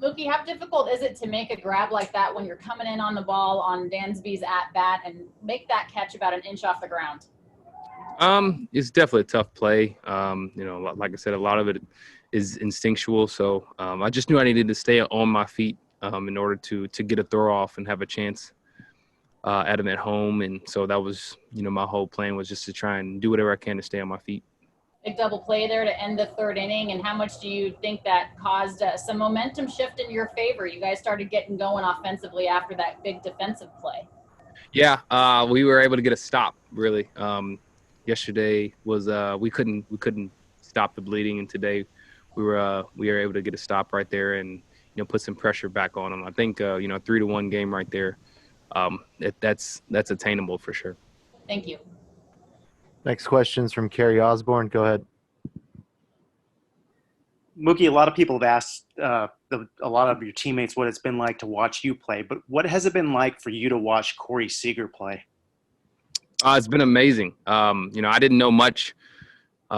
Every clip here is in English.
Mookie, how difficult is it to make a grab like that when you're coming in on the ball on Dansby's at bat and make that catch about an inch off the ground? It's definitely a tough play. Like I said, a lot of it is instinctual. So I just knew I needed to stay on my feet in order to get a throw off and have a chance at him at home. And so that was, my whole plan was just to try and do whatever I can to stay on my feet. Big double play there to end the third inning. And how much do you think that caused some momentum shift in your favor? You guys started getting going offensively after that big defensive play. Yeah, we were able to get a stop, really. Yesterday was we couldn't stop the bleeding, and today we were able to get a stop right there and put some pressure back on them. I think 3-1 game right there. That's attainable for sure. Thank you. Next question's from Kerry Osborne. Go ahead. Mookie, a lot of people have asked a lot of your teammates what it's been like to watch you play, but what has it been like for you to watch Corey Seager play? It's been amazing. I didn't know much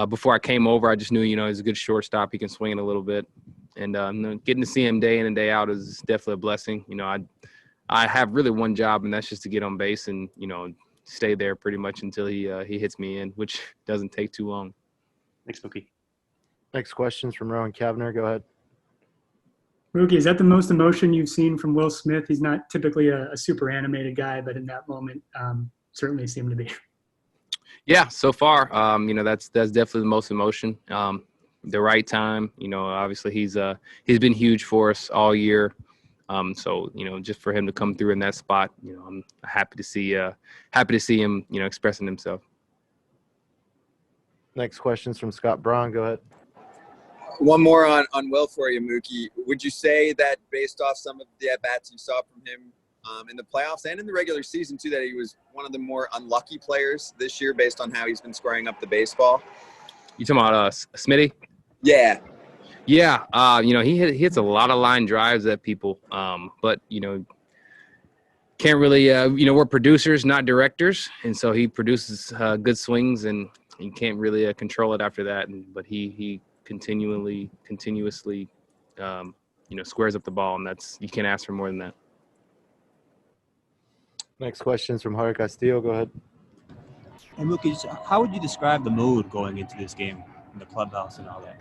before I came over. I just knew, he's a good shortstop. He can swing it a little bit. And getting to see him day in and day out is definitely a blessing. I have really one job, and that's just to get on base and, stay there pretty much until he hits me in, which doesn't take too long. Thanks, Mookie. Next question's from Rowan Kavner. Go ahead. Mookie, is that the most emotion you've seen from Will Smith? He's not typically a super animated guy, but in that moment, certainly seemed to be. Yeah, so far, that's definitely the most emotion. The right time, obviously he's been huge for us all year. So just for him to come through in that spot, I'm happy to see him, expressing himself. Next question's from Scott Braun. Go ahead. One more on Will for you, Mookie. Would you say that based off some of the at-bats you saw from him in the playoffs and in the regular season too, that he was one of the more unlucky players this year based on how he's been squaring up the baseball? You talking about Smitty? Yeah. Yeah, he hits a lot of line drives at people, but, can't really, we're producers, not directors, and so he produces good swings, and you can't really control it after that, but he continuously, squares up the ball, and you can't ask for more than that. Next question is from Javier Castillo. Go ahead. Hey, Mookie, how would you describe the mood going into this game in the clubhouse and all that?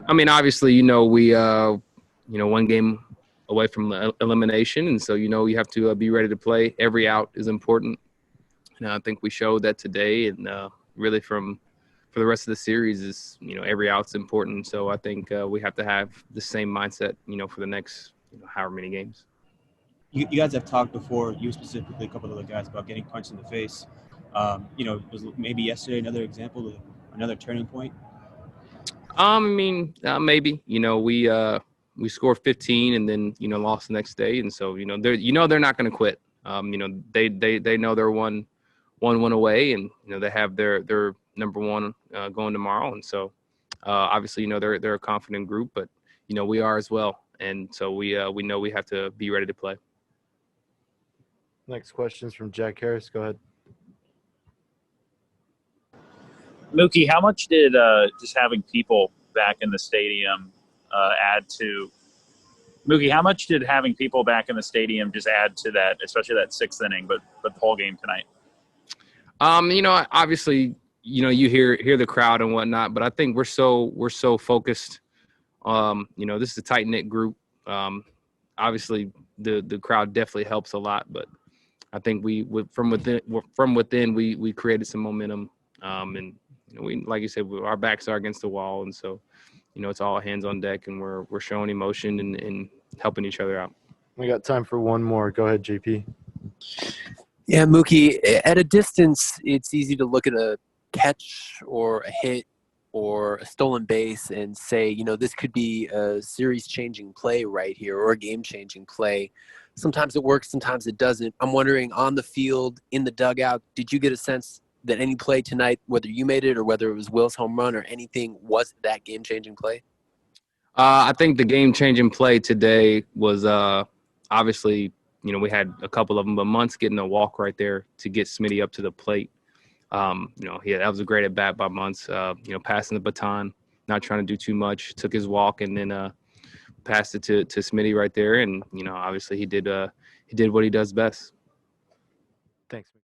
I mean, obviously, we, one game away from elimination. And so, you have to be ready to play. Every out is important. And I think we showed that today. And really for the rest of the series is, every out's important. So I think we have to have the same mindset, for the next, however many games. You guys have talked before, you specifically, a couple of other guys, about getting punched in the face. Was maybe yesterday another example of another turning point? Maybe. We scored 15 and then lost the next day, and so they're not going to quit. They know they're one away, and they have their number one going tomorrow, and so obviously they're a confident group, but we are as well, and so we know we have to be ready to play. Next question is from Jack Harris. Go ahead. Mookie, how much did just having people back in the stadium add to – Mookie, how much did having people back in the stadium just add to that, especially that sixth inning, but the whole game tonight? Obviously, you hear the crowd and whatnot, but I think we're so focused. This is a tight-knit group. Obviously, the crowd definitely helps a lot, but I think from within we created some momentum, and we, like you said, our backs are against the wall, and so it's all hands on deck, and we're showing emotion and helping each other out. We got time for one more. Go ahead, JP. Yeah, Mookie, at a distance, it's easy to look at a catch or a hit or a stolen base and say, this could be a series-changing play right here or a game-changing play. Sometimes it works, sometimes it doesn't. I'm wondering, on the field, in the dugout, did you get a sense that any play tonight, whether you made it or whether it was Will's home run or anything, was that game-changing play? I think the game-changing play today was obviously, we had a couple of them, but Muncy getting a walk right there to get Smitty up to the plate. That was a great at-bat by Muncy, passing the baton, not trying to do too much, took his walk, and then passed it to Smitty right there, and obviously he did what he does best. Thanks.